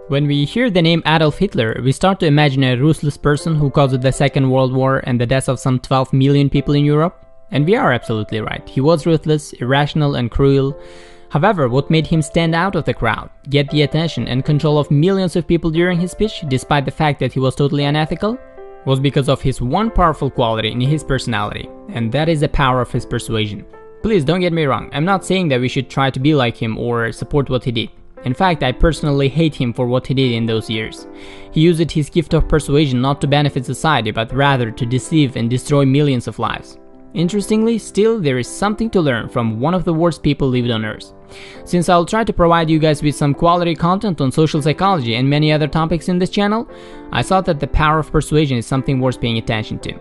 When we hear the name Adolf Hitler, we start to imagine a ruthless person who caused the Second World War and the deaths of some 12 million people in Europe. And we are absolutely right. He was ruthless, irrational, and cruel. However, what made him stand out of the crowd, get the attention and control of millions of people during his speech, despite the fact that he was totally unethical, was because of his one powerful quality in his personality, and that is the power of his persuasion. Please don't get me wrong, I'm not saying that we should try to be like him or support what he did. In fact, I personally hate him for what he did in those years. He used his gift of persuasion not to benefit society, but rather to deceive and destroy millions of lives. Interestingly, still there is something to learn from one of the worst people lived on earth. Since I'll try to provide you guys with some quality content on social psychology and many other topics in this channel, I thought that the power of persuasion is something worth paying attention to.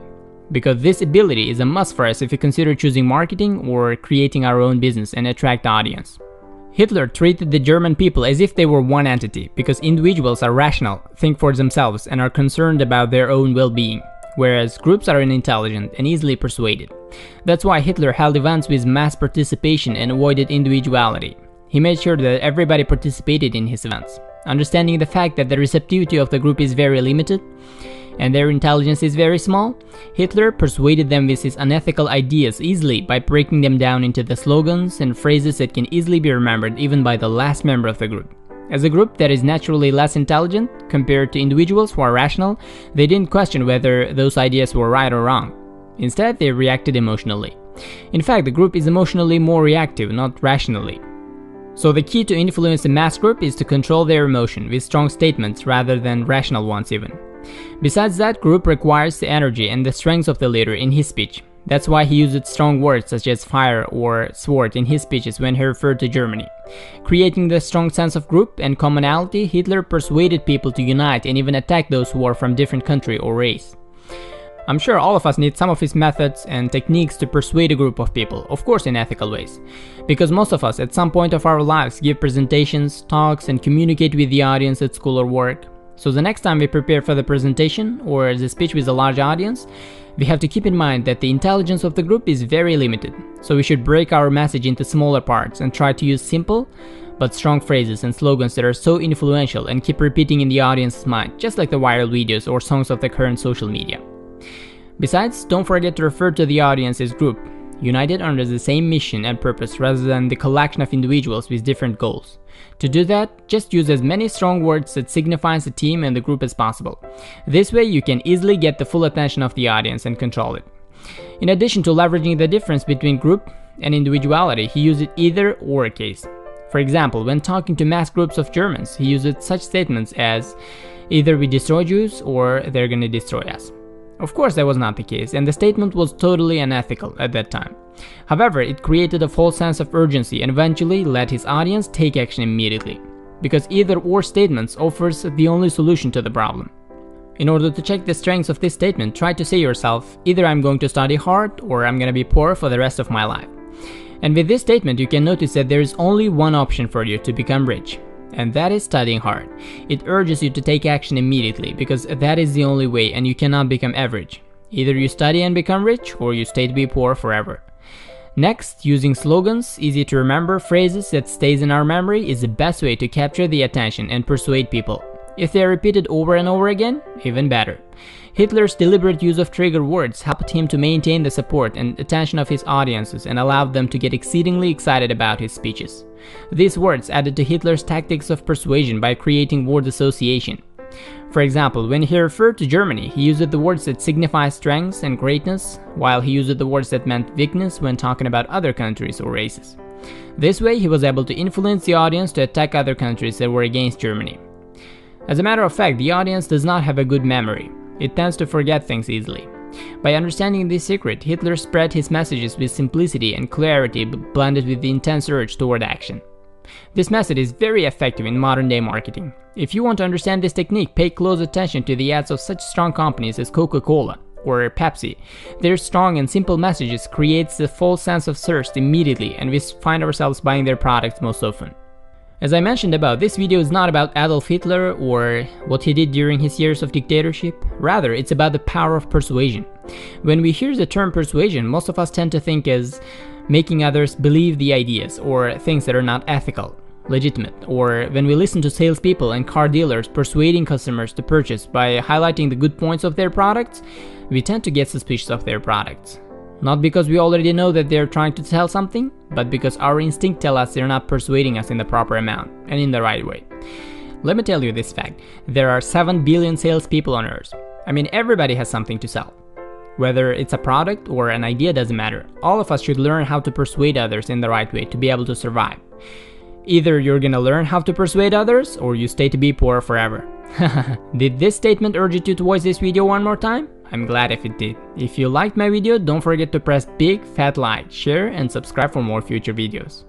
Because this ability is a must for us if we consider choosing marketing or creating our own business and attract the audience. Hitler treated the German people as if they were one entity, because individuals are rational, think for themselves, and are concerned about their own well-being, whereas groups are unintelligent and easily persuaded. That's why Hitler held events with mass participation and avoided individuality. He made sure that everybody participated in his events. Understanding the fact that the receptivity of the group is very limited, and their intelligence is very small, Hitler persuaded them with his unethical ideas easily by breaking them down into the slogans and phrases that can easily be remembered even by the last member of the group. As a group that is naturally less intelligent compared to individuals who are rational, they didn't question whether those ideas were right or wrong. Instead, they reacted emotionally. In fact, the group is emotionally more reactive, not rationally. So the key to influence a mass group is to control their emotion with strong statements rather than rational ones even. Besides that, group requires the energy and the strength of the leader in his speech. That's why he used strong words such as fire or sword in his speeches when he referred to Germany. Creating the strong sense of group and commonality, Hitler persuaded people to unite and even attack those who are from different country or race. I'm sure all of us need some of his methods and techniques to persuade a group of people, of course in ethical ways. Because most of us at some point of our lives give presentations, talks, and communicate with the audience at school or work. So the next time we prepare for the presentation or the speech with a large audience, we have to keep in mind that the intelligence of the group is very limited. So we should break our message into smaller parts and try to use simple but strong phrases and slogans that are so influential and keep repeating in the audience's mind, just like the viral videos or songs of the current social media. Besides, don't forget to refer to the audience as group, united under the same mission and purpose rather than the collection of individuals with different goals. To do that, just use as many strong words that signifies the team and the group as possible. This way you can easily get the full attention of the audience and control it. In addition to leveraging the difference between group and individuality, he used either or case. For example, when talking to mass groups of Germans, he used such statements as, either we destroy Jews or they're gonna destroy us. Of course that was not the case, and the statement was totally unethical at that time. However, it created a false sense of urgency and eventually let his audience take action immediately. Because either or statements offers the only solution to the problem. In order to check the strengths of this statement, try to say yourself, either I'm going to study hard or I'm gonna be poor for the rest of my life. And with this statement you can notice that there is only one option for you to become rich. And that is studying hard. It urges you to take action immediately because that is the only way and you cannot become average. Either you study and become rich or you stay to be poor forever. Next, using slogans, easy to remember phrases that stays in our memory is the best way to capture the attention and persuade people. If they are repeated over and over again, even better. Hitler's deliberate use of trigger words helped him to maintain the support and attention of his audiences and allowed them to get exceedingly excited about his speeches. These words added to Hitler's tactics of persuasion by creating word association. For example, when he referred to Germany, he used the words that signify strength and greatness, while he used the words that meant weakness when talking about other countries or races. This way, he was able to influence the audience to attack other countries that were against Germany. As a matter of fact, the audience does not have a good memory. It tends to forget things easily. By understanding this secret, Hitler spread his messages with simplicity and clarity blended with the intense urge toward action. This method is very effective in modern-day marketing. If you want to understand this technique, pay close attention to the ads of such strong companies as Coca-Cola or Pepsi. Their strong and simple messages creates the false sense of thirst immediately, and we find ourselves buying their products most often. As I mentioned above, this video is not about Adolf Hitler or what he did during his years of dictatorship. Rather, it's about the power of persuasion. When we hear the term persuasion, most of us tend to think as making others believe the ideas or things that are not ethical. legitimate, or when we listen to salespeople and car dealers persuading customers to purchase by highlighting the good points of their products, we tend to get suspicious of their products. Not because we already know that they're trying to sell something, but because our instinct tells us they're not persuading us in the proper amount and in the right way. Let me tell you this fact: there are 7 billion salespeople on Earth. I mean, everybody has something to sell. Whether it's a product or an idea doesn't matter. All of us should learn how to persuade others in the right way to be able to survive. Either you're gonna learn how to persuade others, or you stay to be poor forever. Did this statement urge you to watch this video one more time? I'm glad if it did. If you liked my video, don't forget to press big fat like, share and subscribe for more future videos.